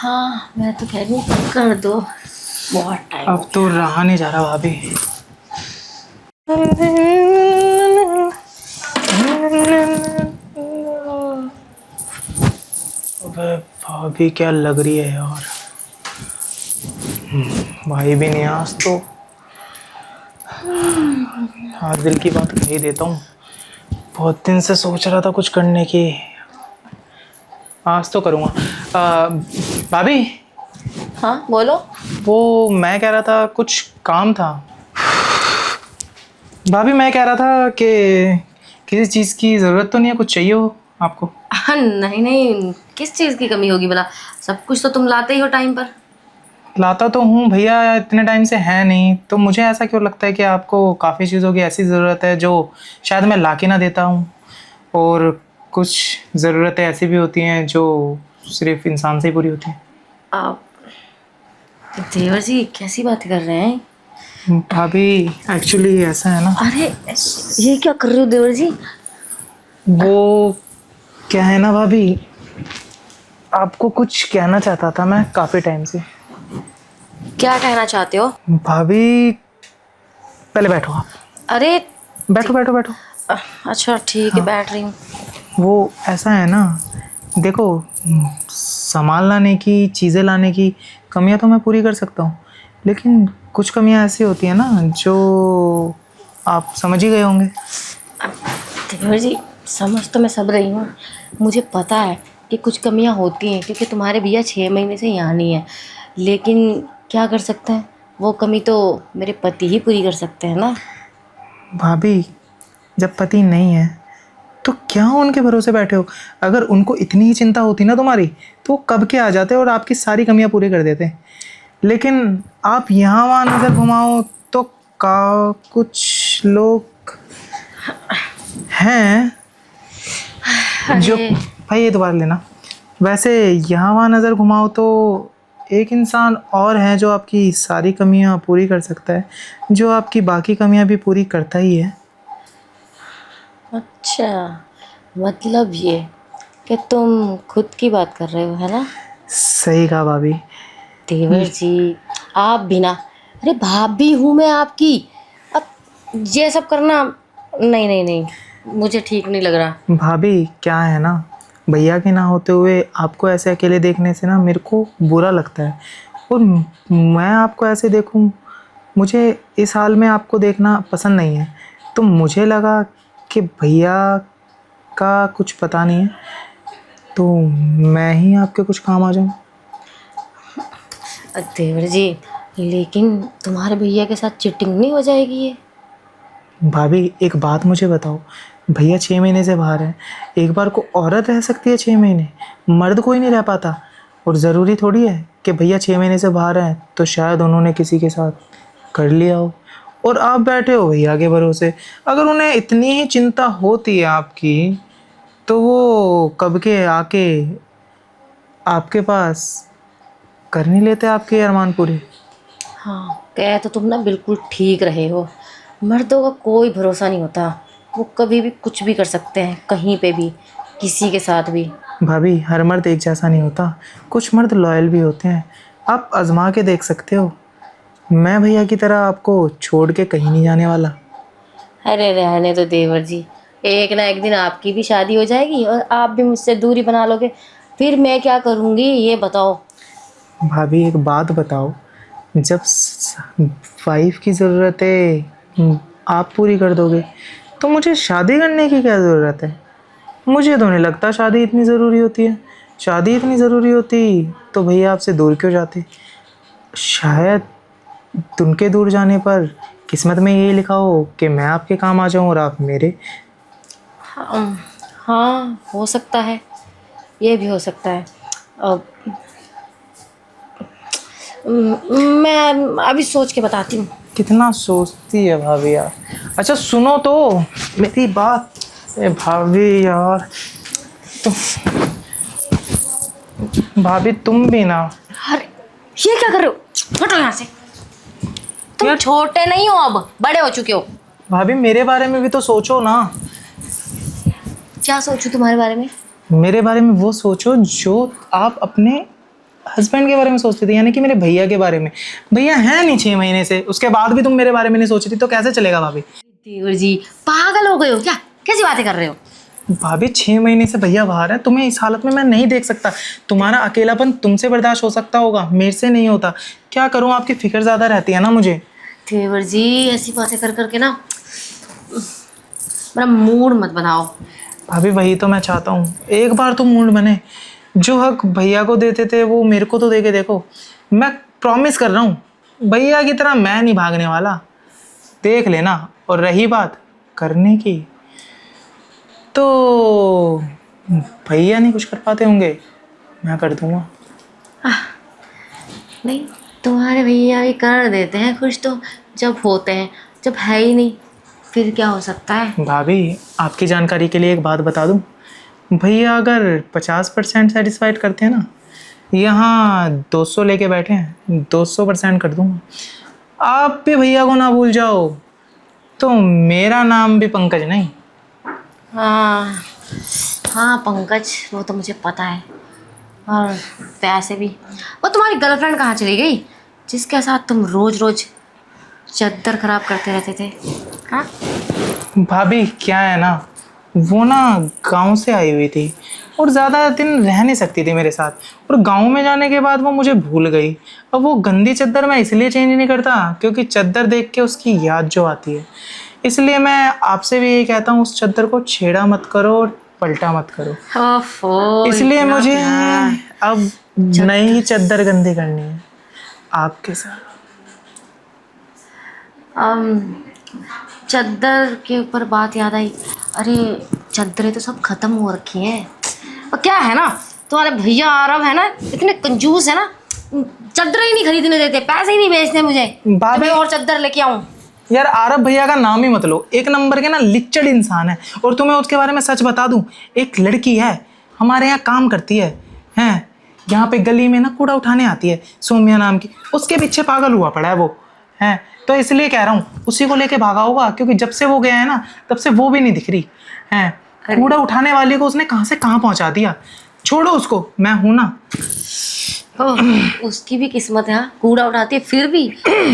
हाँ मैं तो कह रही हूँ कर दो, बहुत टाइम। अब तो रहा नहीं जा रहा भाभी। अबे भाभी क्या लग रही है यार। भाई भी नहीं है आज तो। आज दिल की बात कह ही देता हूँ। बहुत दिन से सोच रहा था कुछ करने की, आज तो करूँगा। भाभी हाँ बोलो। वो मैं कह रहा था, कुछ काम था। भाभी मैं कह रहा था कि किसी चीज़ की ज़रूरत तो नहीं है, कुछ चाहिए हो आपको? हाँ नहीं नहीं, किस चीज़ की कमी होगी भला, सब कुछ तो तुम लाते ही हो टाइम पर। लाता तो हूँ भैया, इतने टाइम से है नहीं, तो मुझे ऐसा क्यों लगता है कि आपको काफ़ी चीज़ों की ऐसी ज़रूरत है जो शायद मैं ला के ना देता हूँ। और कुछ ज़रूरतें ऐसी भी होती हैं जो सिर्फ इंसान से ही पूरी होती हैं। आप देवर जी कैसी बातें कर रहे हैं? भाभी एक्चुअली ऐसा है ना। अरे ये क्या कर रहे हो देवर जी? वो क्या है ना भाभी, आपको कुछ कहना चाहता था मैं काफ़ी टाइम से। क्या कहना चाहते हो? भाभी पहले बैठो आप। अरे बैठो बैठो बैठो। अच्छा ठीक है, हाँ, बैठ रही हूँ। वो ऐसा है ना, देखो, सामान लाने की, चीज़ें लाने की कमियां तो मैं पूरी कर सकता हूँ, लेकिन कुछ कमियां ऐसी होती हैं ना जो आप समझ ही गए होंगे। देवर जी समझ तो मैं सब रही हूँ, मुझे पता है कि कुछ कमियां होती हैं क्योंकि तुम्हारे भैया 6 महीने से यहाँ नहीं है, लेकिन क्या कर सकते हैं, वो कमी तो मेरे पति ही पूरी कर सकते हैं ना। भाभी जब पति नहीं है तो क्या उनके भरोसे बैठे हो? अगर उनको इतनी ही चिंता होती ना तुम्हारी, तो वो कब के आ जाते और आपकी सारी कमियां पूरी कर देते। लेकिन आप यहाँ वहाँ नज़र घुमाओ तो का कुछ लोग हैं जो, अरे भाई ये दोबारा लेना। वैसे यहाँ वहाँ नज़र घुमाओ तो एक इंसान और है जो आपकी सारी कमियां पूरी कर सकता है, जो आपकी बाकी कमियां भी पूरी करता ही है। अच्छा, मतलब ये कि तुम खुद की बात कर रहे हो है ना? सही कहा भाभी। देवर जी आप भी ना, अरे भाभी हूँ मैं आपकी, अब ये सब करना नहीं नहीं नहीं, मुझे ठीक नहीं लग रहा। भाभी क्या है ना, भैया के ना होते हुए आपको ऐसे अकेले देखने से ना मेरे को बुरा लगता है। और मैं आपको ऐसे देखूं, मुझे इस हाल में आपको देखना पसंद नहीं है। तो मुझे लगा कि भैया का कुछ पता नहीं है, तो मैं ही आपके कुछ काम आ जाऊं। देवर जी लेकिन तुम्हारे भैया के साथ चीटिंग नहीं हो जाएगी ये? भाभी एक बात मुझे बताओ, भैया 6 महीने से बाहर है, एक बार को औरत रह सकती है 6 महीने, मर्द कोई नहीं रह पाता। और ज़रूरी थोड़ी है कि भैया 6 महीने से बाहर हैं तो शायद उन्होंने किसी के साथ कर लिया हो और आप बैठे हो भैया के भरोसे। अगर उन्हें इतनी ही चिंता होती है आपकी, तो वो कब के आके आपके पास कर नहीं लेते आपके अरमान पूरे। हाँ कह तो तुम ना बिल्कुल ठीक रहे हो, मर्दों का कोई भरोसा नहीं होता, वो कभी भी कुछ भी कर सकते हैं, कहीं पे भी, किसी के साथ भी। भाभी हर मर्द एक जैसा नहीं होता, कुछ मर्द लॉयल भी होते हैं। आप आजमा के देख सकते हो। मैं भैया की तरह आपको छोड़ के कहीं नहीं जाने वाला। अरे रहने दो देवर जी, एक ना एक दिन आपकी भी शादी हो जाएगी और आप भी मुझसे दूरी बना लोगे, फिर मैं क्या करूँगी ये बताओ। भाभी एक बात बताओ, जब वाइफ की ज़रूरतें आप पूरी कर दोगे तो मुझे शादी करने की क्या ज़रूरत है? मुझे तो नहीं लगता शादी इतनी ज़रूरी होती है। शादी इतनी ज़रूरी होती तो भैया आपसे दूर क्यों जाते? शायद उनके दूर जाने पर किस्मत में यही लिखा हो कि मैं आपके काम आ जाऊं और आप मेरे। हाँ हाँ हो सकता है, ये भी हो सकता है। अब मैं अभी सोच के बताती हूँ। कितना सोचती है भाभी यार। अच्छा सुनो तो मेरी बात। ए भाभी यार, तुम, भाभी तुम भी ना। अरे ये क्या कर रहे हो, हटो यहाँ से, तुम यार छोटे नहीं हो, अब बड़े हो चुके हो। भाभी मेरे बारे में भी तो सोचो ना। क्या सोचूं तुम्हारे बारे में? मेरे बारे में वो सोचो जो आप अपने हस्बैंड के बारे में सोचती थी, यानी कि मेरे भैया के बारे में। भैया है नहीं 6 महीने से, उसके बाद भी तुम मेरे बारे में नहीं सोच रही, तो कैसे चलेगा भाभी? देवर जी पागल हो गए हो क्या? कैसी बातें कर रहे हो? भाभी 6 महीने से भैया बाहर है, तुम्हें इस हालत में मैं नहीं देख सकता। तुम्हारा अकेलापन तुमसे बर्दाश्त हो सकता होगा, मेरे से नहीं होता। क्या करूँ, आपकी फिक्र ज़्यादा रहती है ना मुझे। देवर जी ऐसी बातें कर करके ना मेरा मूड मत बनाओ। भाभी वही तो मैं चाहता हूँ, एक बार तो मूड बने। जो हक भैया को देते थे वो मेरे को तो दे के देखो। मैं प्रॉमिस कर रहा हूँ, भैया की तरह मैं नहीं भागने वाला, देख लेना। और रही बात करने की, तो भैया नहीं कुछ कर पाते होंगे, मैं कर दूंगा। नहीं, तुम्हारे भैया भी कर देते हैं कुछ तो, जब होते हैं। जब है ही नहीं फिर क्या हो सकता है? भाभी आपकी जानकारी के लिए एक बात बता दूं, भैया अगर 50% सेटिस्फाइड करते हैं ना, यहाँ 200 लेके बैठे हैं, 200% कर दूंगा। आप भी भैया को ना भूल जाओ, तो मेरा नाम भी पंकज नहीं। हाँ हाँ पंकज, वो तो मुझे पता है। और वैसे भी वो तुम्हारी गर्लफ्रेंड कहाँ चली गई जिसके साथ तुम रोज रोज चद्दर खराब करते रहते थे? हाँ भाभी क्या है ना, वो ना गांव से आई हुई थी और ज़्यादा दिन रह नहीं सकती थी मेरे साथ, और गांव में जाने के बाद वो मुझे भूल गई। अब वो गंदी चद्दर मैं इसलिए चेंज नहीं करता क्योंकि चद्दर देख के उसकी याद जो आती है, इसलिए मैं आपसे भी यही कहता हूँ, उस चद्दर को छेड़ा मत करो, पलटा मत करो। ओफो, इसलिए इतना मुझे प्यार। अब नई चद्दर गंदी करनी है आपके साथ। चद्दर के ऊपर बात याद आई। अरे चद्दरें तो सब खत्म हो रखी हैं। और क्या है ना, तुम्हारे भैया आरव है ना, इतने कंजूस है ना, चद्दर ही नहीं खरीदने देते, पैसे ही नहीं भेजते मुझे भाभी- मैं और चद्दर लेके आऊं। यार आरब भैया का नाम ही मत लो, एक नंबर के ना लिच्चड़ इंसान है। और तुम्हें उसके बारे में सच बता दूं, एक लड़की है हमारे यहाँ काम करती है, हैं यहाँ पे गली में ना कूड़ा उठाने आती है, सोम्या नाम की, उसके पीछे पागल हुआ पड़ा है वो, हैं। तो इसलिए कह रहा हूँ उसी को लेके भागा होगा, क्योंकि जब से वो गया है ना तब से वो भी नहीं दिख रही है। कूड़ा उठाने वाले को उसने कहाँ से कहाँ पहुँचा दिया। छोड़ो उसको, मैं हूं ना। ओह, उसकी भी किस्मत है। हाँ, कूड़ा उठाती है फिर भी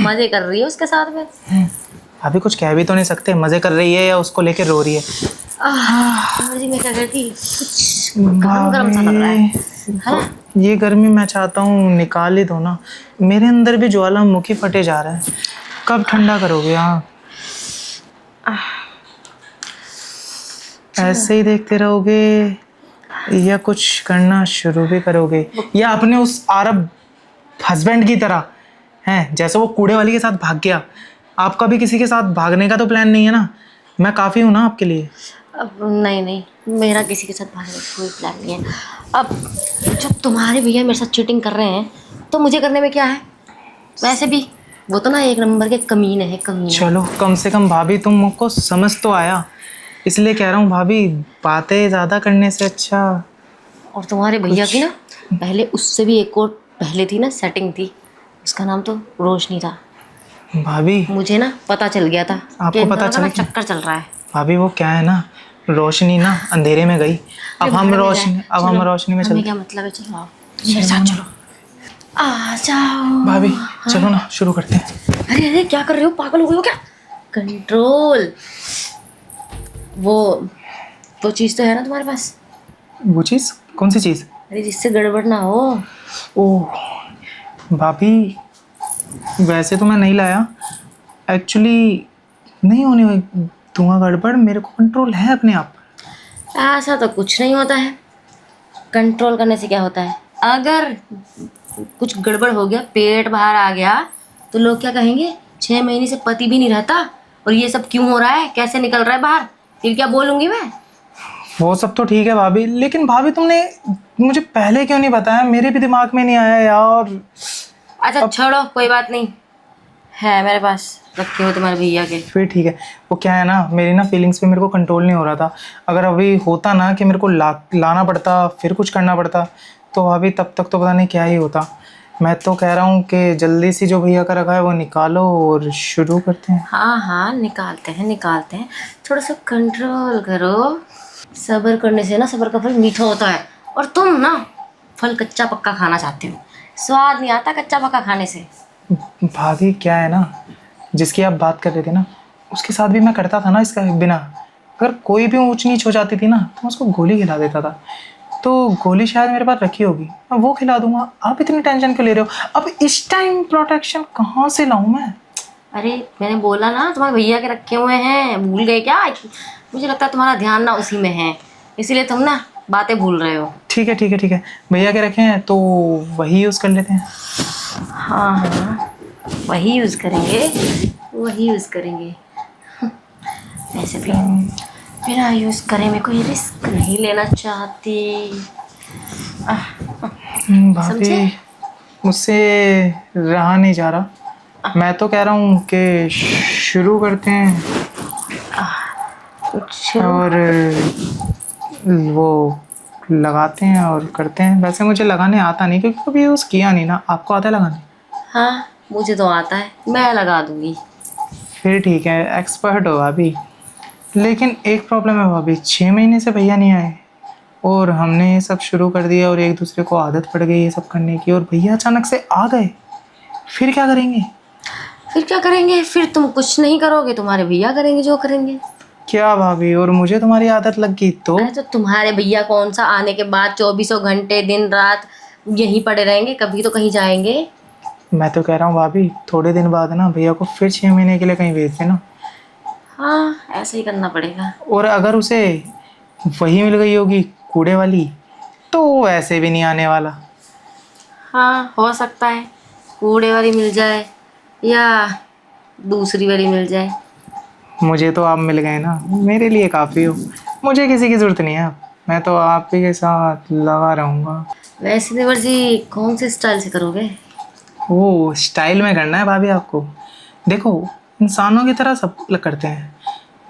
मजे कर रही है उसके साथ में। अभी कुछ कह भी तो नहीं सकते, मजे कर रही है या उसको लेके रो रही है। जी मैं क्या कहती, कुछ गरम गरम सा लग रहा है। ये गर्मी मैं चाहता हूँ निकाल ही दो ना, मेरे अंदर भी ज्वालामुखी फटे जा रहा है। कब ठंडा करोगे आप? ऐसे ही देखते रहोगे या कुछ करना शुरू भी करोगे, या अपने उस अरब हस्बैंड की तरह हैं, जैसे वो कूड़े वाली के साथ भाग गया, आपका भी किसी के साथ भागने का तो प्लान नहीं है ना? मैं काफ़ी हूँ ना आपके लिए। अब नहीं नहीं, मेरा किसी के साथ भागने का कोई प्लान नहीं है। अब जब तुम्हारे भैया मेरे साथ चीटिंग कर रहे हैं तो मुझे करने में क्या है? वैसे भी वो तो ना एक नंबर के कमीने हैं, कमीने। चलो कम से कम भाभी तुमको समझ तो आया, इसलिए कह रहा हूँ भाभी, बातें ज़्यादा करने से अच्छा। और तुम्हारे भैया की ना पहले उससे भी एक और पहले थी ना सेटिंग थी, उसका नाम तो रोशनी था। भाभी मुझे ना पता चल गया था आपको कि इन पता दोनों का ना चल गया? चक्कर चल रहा है। भाभी वो क्या है ना, रोशनी ना अंधेरे में गई, अब हम भाड़ में रोशनी जाए। अब हम चलो, रोशनी में हमें चलते। क्या मतलब है, चलो आओ मेरे साथ चलो, आ जाओ। भाभी चलो ना शुरू करते हैं। अरे अरे क्या कर रहे हो, पागल हो गए हो क्या? कंट्रोल। वो चीज़ तो है ना तुम्हारे पास? वो चीज़ कौन सी चीज़? अरे जिससे गड़बड़ ना हो। ओह भाभी, वैसे तो मैं नहीं लाया, एक्चुअली नहीं होने दूंगा गड़बड़, मेरे को कंट्रोल है अपने आप। ऐसा तो कुछ नहीं होता है, कंट्रोल करने से क्या होता है? अगर कुछ गड़बड़ हो गया, पेट बाहर आ गया, तो लोग क्या कहेंगे? 6 महीने से पति भी नहीं रहता और ये सब क्यों हो रहा है, कैसे निकल रहा है बाहर, फिर क्या बोलूँगी मैं? वो सब तो ठीक है भाभी, लेकिन भाभी तुमने मुझे पहले क्यों नहीं बताया, मेरे भी दिमाग में नहीं आया यार। अच्छा छोड़ो, कोई बात नहीं, है मेरे पास, रखे हो तुम्हारे भैया के। फिर ठीक है। वो क्या है ना, मेरी ना फीलिंग्स पे मेरे को कंट्रोल नहीं हो रहा था। अगर अभी होता ना कि मेरे को लाना पड़ता, फिर कुछ करना पड़ता, तो अभी तब तक तो पता नहीं क्या ही होता। मैं तो कह रहा हूँ कि जल्दी से जो भैया का रखा है वो निकालो और शुरू करते हैं। हाँ हाँ निकालते हैं निकालते हैं, थोड़ा सा कंट्रोल करो। सब्र करने से ना सब्र का फल मीठा होता है, और तुम ना फल कच्चा पक्का खाना चाहते हो, स्वाद नहीं आता कच्चा पका खाने से। भाभी क्या है ना, जिसकी आप बात कर रहे थे ना, उसके साथ भी मैं करता था ना इसका बिना। अगर कोई भी ऊंच नीच हो जाती थी ना तो मैं उसको गोली खिला देता था। तो गोली शायद मेरे पास रखी होगी, मैं वो खिला दूंगा। आप इतनी टेंशन क्यों ले रहे हो? अब इस टाइम प्रोटेक्शन कहाँ से लाऊं मैं? अरे मैंने बोला ना तुम्हारे भैया के रखे हुए हैं, भूल गए क्या? मुझे लगता है तुम्हारा ध्यान ना उसी में है, इसीलिए तुम ना बातें भूल रहे हो। ठीक है ठीक है ठीक है, भैया के रखे हैं तो वही यूज़ कर लेते हैं। हाँ हाँ, वही यूज़ करेंगे, वही यूज़ करेंगे। वैसे भी बिना यूज़ करे मैं कोई रिस्क नहीं लेना चाहती। भाभी समझे? मुझसे रहा नहीं जा रहा। मैं तो कह रहा हूँ कि शुरू करते हैं शुरू और वो लगाते हैं और करते हैं। वैसे मुझे लगाने आता नहीं क्योंकि कभी यूज़ किया नहीं ना। आपको आता है लगाने? हाँ मुझे तो आता है, मैं लगा दूंगी। फिर ठीक है, एक्सपर्ट हो भाभी। लेकिन एक प्रॉब्लम है भाभी, 6 महीने से भैया नहीं आए और हमने ये सब शुरू कर दिया और एक दूसरे को आदत पड़ गई ये सब करने की, और भैया अचानक से आ गए। फिर क्या करेंगे? फिर क्या करेंगे? फिर तुम कुछ नहीं करोगे, तुम्हारे भैया करेंगे जो करेंगे। क्या भाभी, और मुझे तुम्हारी आदत लग गई तो? अरे तो तुम्हारे भैया कौन सा आने के बाद 24 घंटे दिन रात यहीं पड़े रहेंगे? कभी तो कहीं जाएंगे। मैं तो कह रहा हूँ भाभी, थोड़े दिन बाद ना भैया को फिर 6 महीने के लिए कहीं भेज देना। हाँ ऐसे ही करना पड़ेगा। और अगर उसे वही मिल गई होगी कूड़े वाली तो वो ऐसे भी नहीं आने वाला। हाँ हो सकता है कूड़े वाली मिल जाए या दूसरी वाली मिल जाए। मुझे तो आप मिल गए ना, मेरे लिए काफ़ी हो। मुझे किसी की ज़रूरत नहीं है, मैं तो आप ही के साथ लगा रहूँगा। वैसे देवर जी कौन से स्टाइल से करोगे? वो स्टाइल में करना है भाभी आपको। देखो, इंसानों की तरह सब करते हैं,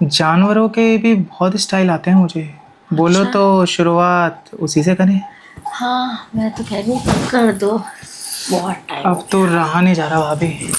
जानवरों के भी बहुत स्टाइल आते हैं मुझे। बोलो अच्छा। तो शुरुआत उसी से करें। हाँ मैं तो कह रही हूँ कर दो, बहुत टाइम। अब तो रहा नहीं जा रहा भाभी।